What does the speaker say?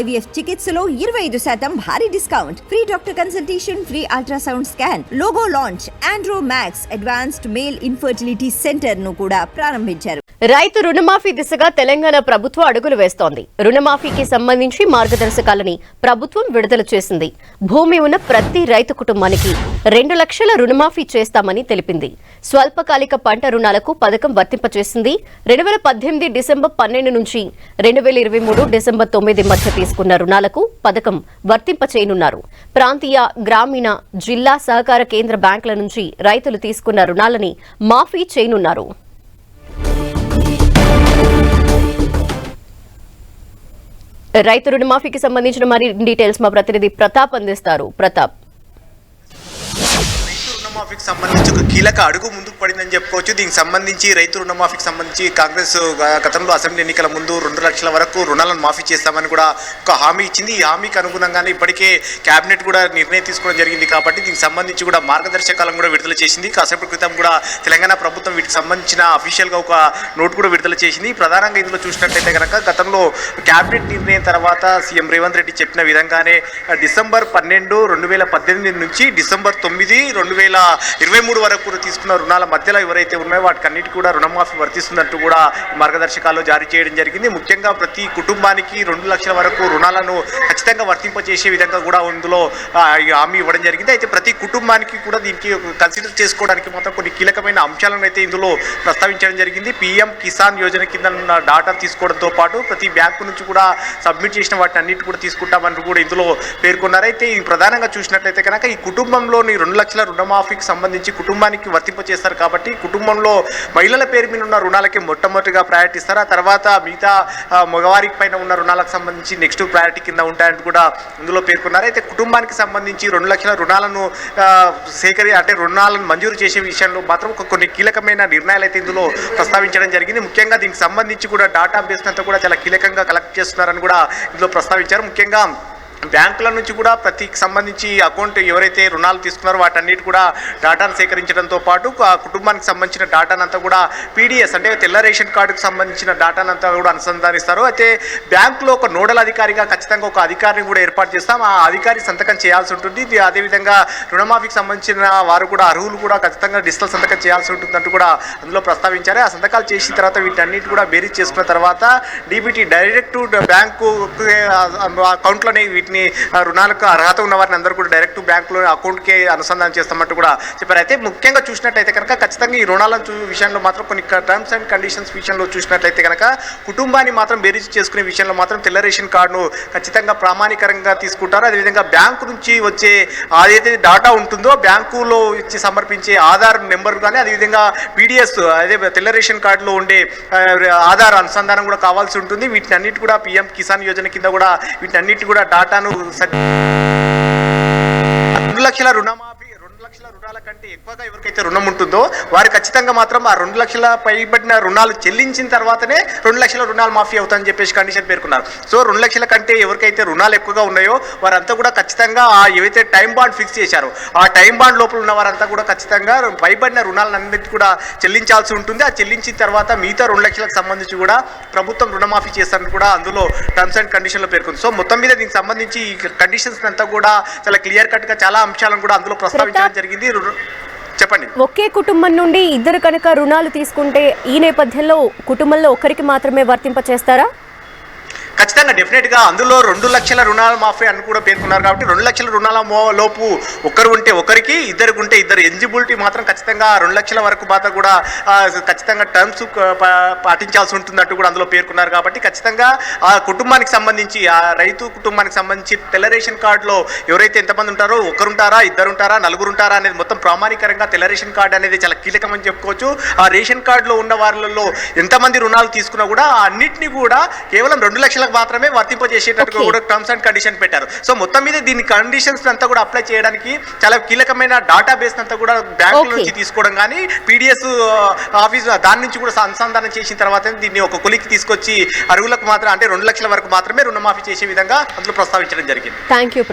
IVF చికిత్సలో 25% భారీ discount, free doctor consultation, free ultrasound scan, logo launch, Andro max advanced male infertility centre ను కూడా ప్రారంభించారు. రైతు రుణమాఫీ దిశగా తెలంగాణ ప్రభుత్వం అడుగులు వేస్తోంది. రుణమాఫీకి సంబంధించి మార్గదర్శకాలని ప్రభుత్వం విడుదల చేసింది. భూమి ఉన్న ప్రతి రైతు కుటుంబానికి 2 లక్షల రుణమాఫీ చేస్తామని తెలిపింది. స్వల్పకాలిక పంట రుణాలకు పథకం వర్తింపచేసింది. 2018 డిసెంబర్ 12 నుంచి 2023 డిసెంబర్ 9 మధ్య తీసుకున్న రుణాలకు పథకం వర్తింపచేయనున్నారు. ప్రాంతీయ, గ్రామీణ, జిల్లా సహకార కేంద్ర బ్యాంకుల నుంచి రైతులు తీసుకున్న రుణాలని మాఫీ చేయనున్నారు. రైతు రుణమాఫీకి సంబంధించిన మరి డీటెయిల్స్ మా ప్రతినిధి ప్రతాప్ అందిస్తారు. ప్రతాప్, రుణమాఫీకి సంబంధించి ఒక కీలక అడుగు ముందుకు పడిందని చెప్పుకోవచ్చు. దీనికి సంబంధించి రైతు రుణమాఫీకి సంబంధించి కాంగ్రెస్ గతంలో అసెంబ్లీ ఎన్నికల ముందు 2 లక్షల వరకు రుణాలను మాఫీ చేస్తామని కూడా ఒక హామీ ఇచ్చింది. ఈ హామీకి అనుగుణంగానే ఇప్పటికే కేబినెట్ కూడా నిర్ణయం తీసుకోవడం జరిగింది. కాబట్టి దీనికి సంబంధించి కూడా మార్గదర్శకాలను కూడా విడుదల చేసింది. కాసేపటి క్రితం కూడా తెలంగాణ ప్రభుత్వం వీటికి సంబంధించిన అఫీషియల్గా ఒక నోట్ కూడా విడుదల చేసింది. ప్రధానంగా ఇందులో చూసినట్లయితే కనుక గతంలో కేబినెట్ నిర్ణయం తర్వాత సీఎం రేవంత్ రెడ్డి చెప్పిన విధంగానే డిసెంబర్ 12, 2018 నుంచి డిసెంబర్ 9, 2023 వరకు తీసుకున్న రుణాల మధ్యలో ఎవరైతే ఉన్నాయో వాటికి అన్నిటి కూడా రుణమాఫీ వర్తిస్తుందంటూ కూడా మార్గదర్శకాలు జారీ చేయడం జరిగింది. ముఖ్యంగా ప్రతి కుటుంబానికి 2 లక్షల వరకు రుణాలను ఖచ్చితంగా వర్తింపజేసే విధంగా కూడా ఇందులో హామీ ఇవ్వడం జరిగింది. అయితే ప్రతి కుటుంబానికి కూడా దీనికి కన్సిడర్ చేసుకోవడానికి మాత్రం కొన్ని కీలకమైన అంశాలను అయితే ఇందులో ప్రస్తావించడం జరిగింది. పీఎం కిసాన్ యోజన కింద డాటా తీసుకోవడంతో పాటు ప్రతి బ్యాంకు నుంచి కూడా సబ్మిట్ చేసిన వాటిని అన్నిటి కూడా తీసుకుంటామని కూడా ఇందులో పేర్కొన్నారు. అయితే ఈ ప్రధానంగా చూసినట్లయితే కనుక ఈ కుటుంబంలోని 2 లక్షల రుణమాఫీకి సంబంధించి కుటుంబానికి వర్తింప చేస్తారు. కాబట్టి కుటుంబంలో మహిళల పేరు మీద ఉన్న రుణాలకి మొట్టమొదటిగా ప్రయారిటీ ఇస్తారు. ఆ తర్వాత మిగతా మగవారికి పైన ఉన్న రుణాలకు సంబంధించి నెక్స్ట్ ప్రయారిటీ కింద ఉంటాయంటూ కూడా ఇందులో పేర్కొన్నారు. అయితే కుటుంబానికి సంబంధించి 2 లక్షల రుణాలను రుణాలను మంజూరు చేసే విషయంలో మాత్రం కొన్ని కీలకమైన నిర్ణయాలు అయితే ఇందులో ప్రస్తావించడం జరిగింది. ముఖ్యంగా దీనికి సంబంధించి కూడా డేటాబేస్ అంతా కూడా చాలా కీలకంగా కలెక్ట్ చేస్తున్నారని కూడా ఇందులో ప్రస్తావించారు. ముఖ్యంగా బ్యాంకుల నుంచి కూడా ప్రతికి సంబంధించి అకౌంట్ ఎవరైతే రుణాలు తీసుకున్నారో వాటన్నిటి కూడా డేటాను సేకరించడంతో పాటు ఆ కుటుంబానికి సంబంధించిన డేటానంతా కూడా పీడిఎస్ అంటే తెల్ల రేషన్ కార్డుకు సంబంధించిన డేటానంతా కూడా అనుసంధానిస్తారు. అయితే బ్యాంకులో ఒక నోడల్ అధికారిగా ఖచ్చితంగా ఒక అధికారిని కూడా ఏర్పాటు చేస్తాం. ఆ అధికారి సంతకం చేయాల్సి ఉంటుంది. అదేవిధంగా రుణమాఫీకి సంబంధించిన వారు కూడా అర్హులు కూడా ఖచ్చితంగా డిజిటల్ సంతకం చేయాల్సి ఉంటుందంటూ కూడా అందులో ప్రస్తావించారు. ఆ సంతకాలు చేసిన తర్వాత వీటన్నిటి కూడా బేరీజ్ చేసుకున్న తర్వాత డీబీటీ డైరెక్ట్ బ్యాంకు అకౌంట్లోనే వీటిని రుణాలకు అర్హత ఉన్న వారిని అందరూ కూడా డైరెక్ట్ బ్యాంకులో అకౌంట్కే అనుసంధానం చేస్తామంటూ కూడా చెప్పారు. అయితే ముఖ్యంగా చూసినట్లయితే కనుక ఖచ్చితంగా ఈ రుణాల విషయంలో మాత్రం కొన్ని టర్మ్స్ అండ్ కండిషన్స్ విషయంలో చూసినట్లయితే కనుక కుటుంబాన్ని మాత్రం బేరీజ్ చేసుకునే విషయంలో మాత్రం తెల్ల రేషన్ కార్డును ఖచ్చితంగా ప్రామాణికంగా తీసుకుంటారు. అదేవిధంగా బ్యాంకు నుంచి వచ్చే ఏదైతే డేటా ఉంటుందో బ్యాంకులో ఇచ్చి సమర్పించే ఆధార్ నెంబర్ కానీ అదేవిధంగా పీడిఎస్ అదే తెల్ల రేషన్ కార్డులో ఉండే ఆధార్ అనుసంధానం కూడా కావాల్సి ఉంటుంది. వీటిని అన్నిటి కూడా పీఎం కిసాన్ యోజన కింద కూడా వీటిని అన్నిటి కూడా డాటాను 2 లక్షల రుణమాఫీ 2 లక్షల రుణాల కంటే ఎక్కువగా ఎవరికైతే రుణం ఉంటుందో వారు ఖచ్చితంగా మాత్రం ఆ 2 లక్షల పైబడిన రుణాలు చెల్లించిన తర్వాతనే 2 లక్షల రుణాలు మాఫీ అవుతాయని చెప్పేసి కండిషన్ పేర్కొన్నారు. సో 2 లక్షల కంటే ఎవరికైతే రుణాలు ఎక్కువగా ఉన్నాయో వారంతా కూడా ఖచ్చితంగా ఏవైతే టైం బాండ్ ఫిక్స్ చేశారో ఆ టైం బాండ్ లోపల ఉన్న వారంతా కూడా ఖచ్చితంగా పైబడిన రుణాలన్నిటి కూడా చెల్లించాల్సి ఉంటుంది. ఆ చెల్లించిన తర్వాత మిగతా 2 లక్షలకు సంబంధించి కూడా ప్రభుత్వం రుణమాఫీ చేస్తారని కూడా అందులో టర్మ్స్ అండ్ కండిషన్లో పేర్కొంది. సో మొత్తం మీద దీనికి సంబంధించి ఈ కండిషన్స్ అంతా కూడా చాలా క్లియర్ కట్గా చాలా అంశాలను కూడా అందులో ప్రస్తావించడం జరిగింది. చెప్పండి. ఒకే కుటుంబం నుండి ఇద్దరు కనుక రుణాలు తీసుకుంటే ఈ నేపథ్యంలో కుటుంబంలో ఒకరికి మాత్రమే వర్తింప చేస్తారా? ఖచ్చితంగా డెఫినెట్గా అందులో 2 లక్షల రుణాల మాఫీ అని కూడా పేర్కొన్నారు. కాబట్టి 2 లక్షల రుణాల లోపు ఒకరు ఉంటే ఒకరికి, ఇద్దరికి ఉంటే ఇద్దరు ఎలిజిబిలిటీ మాత్రం ఖచ్చితంగా 2 లక్షల వరకు మాత్రం కూడా ఖచ్చితంగా టర్మ్స్ పాటించాల్సి ఉంటుందంటూ కూడా అందులో పేర్కొన్నారు. కాబట్టి ఖచ్చితంగా ఆ కుటుంబానికి సంబంధించి ఆ రైతు కుటుంబానికి సంబంధించి తెల్ల రేషన్ కార్డులో ఎవరైతే ఎంతమంది ఉంటారో ఒకరుంటారా, ఇద్దరుంటారా, నలుగురుంటారా అనేది మొత్తం ప్రామాణికంగా తెల్ల రేషన్ కార్డు అనేది చాలా కీలకమని చెప్పుకోవచ్చు. ఆ రేషన్ కార్డులో ఉన్న వారిలో ఎంతమంది రుణాలు తీసుకున్నా కూడా అన్నింటినీ కూడా కేవలం 2 లక్షల మాత్రమే వర్తింపజేసేటట్టుగా కూడా టర్మ్స్ అండ్ కండిషన్ పెట్టారు. సో మొత్తం మీద దీని కండిషన్స్ అంతా కూడా అప్లై చేయడానికి చాలా కీలకమైన డేటాబేస్ అంతా కూడా బ్యాంకుల నుంచి తీసుకోవడం కానీ పీడిఎస్ ఆఫీస్ దాని నుంచి కూడా అనుసంధానం చేసిన తర్వాత దీన్ని ఒక కొలికి తీసుకొచ్చి అర్హులకు మాత్రం అంటే 2 లక్షల వరకు మాత్రమే రుణమాఫీ చేసే విధంగా అందులో ప్రస్తావించడం జరిగింది. Thank you.